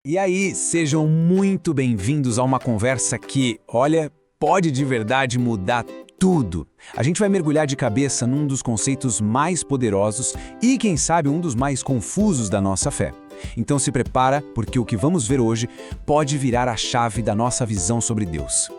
E aí, sejam muito bem-vindos a uma conversa que, olha, pode de verdade mudar tudo. A gente vai mergulhar de cabeça num dos conceitos mais poderosos e, quem sabe, um dos mais confusos da nossa fé. Então se prepara, porque o que vamos ver hoje pode virar a chave da nossa visão sobre Deus.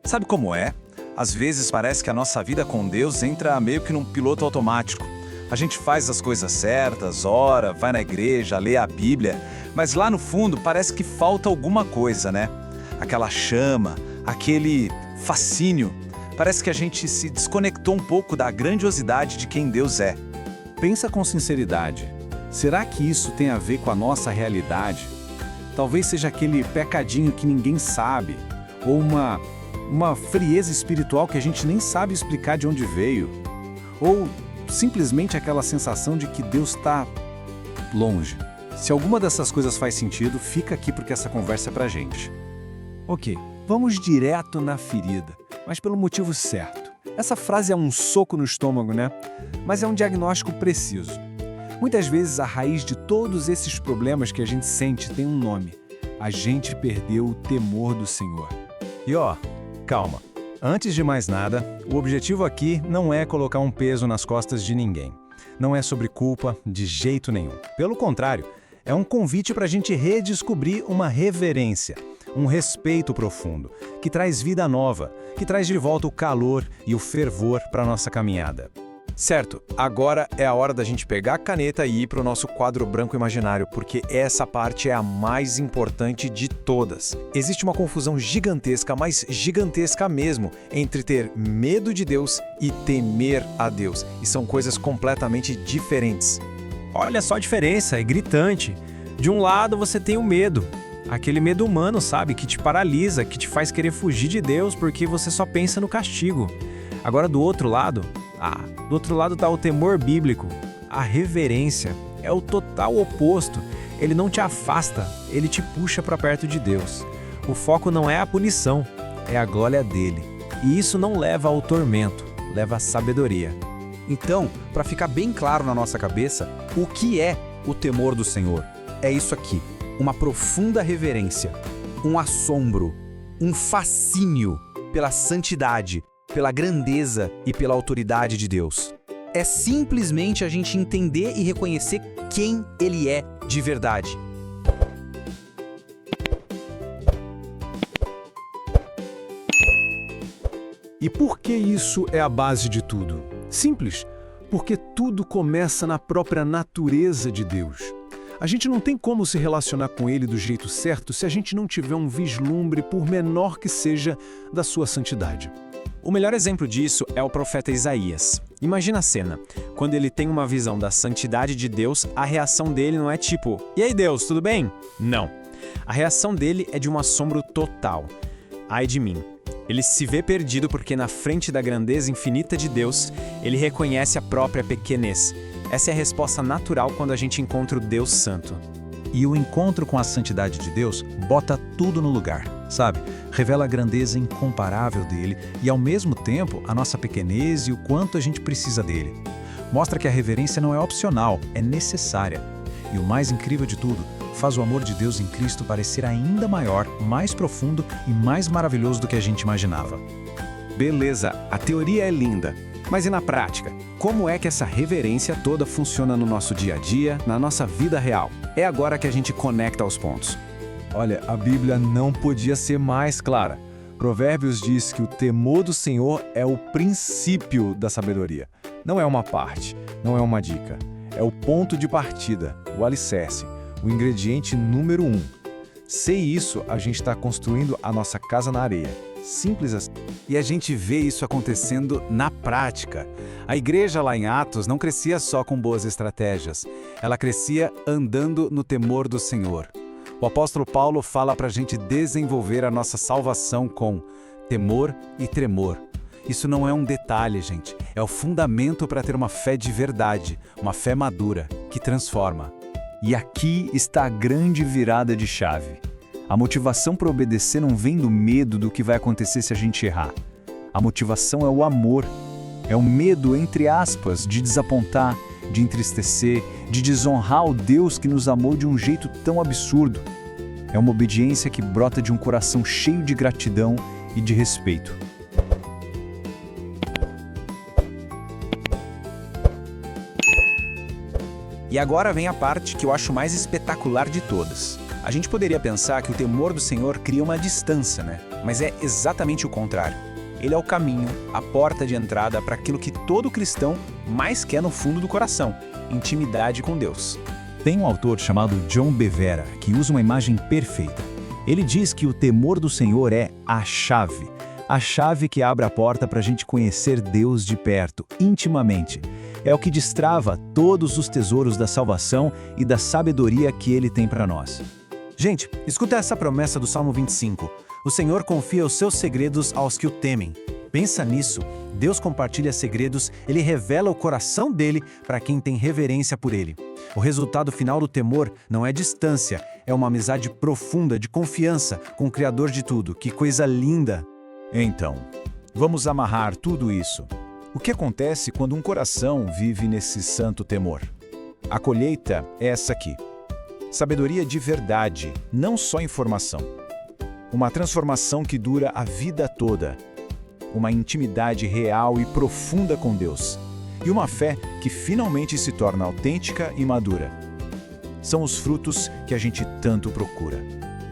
Sabe como é? Às vezes parece que a nossa vida com Deus entra meio que num piloto automático. A gente faz as coisas certas, ora, vai na igreja, lê a Bíblia, mas lá no fundo parece que falta alguma coisa, né? Aquela chama, aquele fascínio. Parece que a gente se desconectou um pouco da grandiosidade de quem Deus é. Pensa com sinceridade. Será que isso tem a ver com a nossa realidade? Talvez seja aquele pecadinho que ninguém sabe, ou uma frieza espiritual que a gente nem sabe explicar de onde veio. Ou simplesmente aquela sensação de que Deus está longe. Se alguma dessas coisas faz sentido, fica aqui porque essa conversa é pra gente. Ok, vamos direto na ferida, mas pelo motivo certo. Essa frase é um soco no estômago, né? Mas é um diagnóstico preciso. Muitas vezes a raiz de todos esses problemas que a gente sente tem um nome. A gente perdeu o temor do Senhor. E calma. Antes de mais nada, o objetivo aqui não é colocar um peso nas costas de ninguém. Não é sobre culpa de jeito nenhum. Pelo contrário, é um convite para a gente redescobrir uma reverência, um respeito profundo, que traz vida nova, que traz de volta o calor e o fervor para a nossa caminhada. Certo, agora é a hora da gente pegar a caneta e ir para o nosso quadro branco imaginário, porque essa parte é a mais importante de todas. Existe uma confusão gigantesca, mas gigantesca mesmo, entre ter medo de Deus e temer a Deus. E são coisas completamente diferentes. Olha só a diferença, é gritante. De um lado você tem o medo, aquele medo humano, sabe, que te paralisa, que te faz querer fugir de Deus porque você só pensa no castigo. Agora do outro lado está o temor bíblico, a reverência, é o total oposto. Ele não te afasta, ele te puxa para perto de Deus. O foco não é a punição, é a glória dele. E isso não leva ao tormento, leva à sabedoria. Então, para ficar bem claro na nossa cabeça, o que é o temor do Senhor? É isso aqui, uma profunda reverência, um assombro, um fascínio pela santidade, pela grandeza e pela autoridade de Deus. É simplesmente a gente entender e reconhecer quem Ele é de verdade. E por que isso é a base de tudo? Simples, porque tudo começa na própria natureza de Deus. A gente não tem como se relacionar com Ele do jeito certo se a gente não tiver um vislumbre, por menor que seja, da sua santidade. O melhor exemplo disso é o profeta Isaías. Imagina a cena. Quando ele tem uma visão da santidade de Deus, a reação dele não é tipo, "E aí Deus, tudo bem?" Não. A reação dele é de um assombro total. Ai de mim. Ele se vê perdido porque na frente da grandeza infinita de Deus, ele reconhece a própria pequenez. Essa é a resposta natural quando a gente encontra o Deus Santo. E o encontro com a santidade de Deus bota tudo no lugar, sabe? Revela a grandeza incomparável dele e, ao mesmo tempo, a nossa pequenez e o quanto a gente precisa dele. Mostra que a reverência não é opcional, é necessária. E o mais incrível de tudo, faz o amor de Deus em Cristo parecer ainda maior, mais profundo e mais maravilhoso do que a gente imaginava. Beleza, a teoria é linda. Mas e na prática? Como é que essa reverência toda funciona no nosso dia a dia, na nossa vida real? É agora que a gente conecta os pontos. Olha, a Bíblia não podia ser mais clara. Provérbios diz que o temor do Senhor é o princípio da sabedoria. Não é uma parte, não é uma dica. É o ponto de partida, o alicerce, o ingrediente número 1. Sem isso, a gente está construindo a nossa casa na areia. Simples assim. E a gente vê isso acontecendo na prática. A igreja lá em Atos não crescia só com boas estratégias. Ela crescia andando no temor do Senhor. O apóstolo Paulo fala para a gente desenvolver a nossa salvação com temor e tremor. Isso não é um detalhe, gente. É o fundamento para ter uma fé de verdade, uma fé madura, que transforma. E aqui está a grande virada de chave. A motivação para obedecer não vem do medo do que vai acontecer se a gente errar. A motivação é o amor. É o medo, entre aspas, de desapontar, de entristecer, de desonrar o Deus que nos amou de um jeito tão absurdo. É uma obediência que brota de um coração cheio de gratidão e de respeito. E agora vem a parte que eu acho mais espetacular de todas. A gente poderia pensar que o temor do Senhor cria uma distância, né? Mas é exatamente o contrário. Ele é o caminho, a porta de entrada para aquilo que todo cristão mais quer no fundo do coração: intimidade com Deus. Tem um autor chamado John Bevere que usa uma imagem perfeita. Ele diz que o temor do Senhor é a chave que abre a porta para a gente conhecer Deus de perto, intimamente. É o que destrava todos os tesouros da salvação e da sabedoria que Ele tem para nós. Gente, escuta essa promessa do Salmo 25. O Senhor confia os seus segredos aos que o temem. Pensa nisso. Deus compartilha segredos, Ele revela o coração dele para quem tem reverência por Ele. O resultado final do temor não é distância, é uma amizade profunda de confiança com o Criador de tudo. Que coisa linda! Então, vamos amarrar tudo isso. O que acontece quando um coração vive nesse santo temor? A colheita é essa aqui. Sabedoria de verdade, não só informação. Uma transformação que dura a vida toda. Uma intimidade real e profunda com Deus. E uma fé que finalmente se torna autêntica e madura. São os frutos que a gente tanto procura.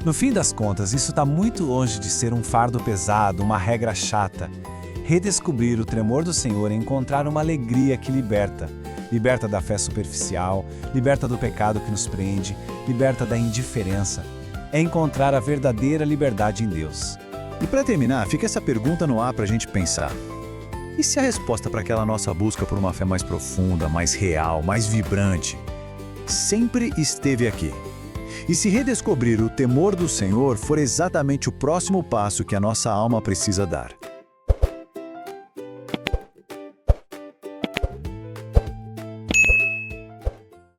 No fim das contas, isso está muito longe de ser um fardo pesado, uma regra chata. Redescobrir o tremor do Senhor é encontrar uma alegria que liberta. Liberta da fé superficial, liberta do pecado que nos prende, liberta da indiferença. É encontrar a verdadeira liberdade em Deus. E para terminar, fica essa pergunta no ar para a gente pensar. E se a resposta para aquela nossa busca por uma fé mais profunda, mais real, mais vibrante, sempre esteve aqui? E se redescobrir o temor do Senhor for exatamente o próximo passo que a nossa alma precisa dar?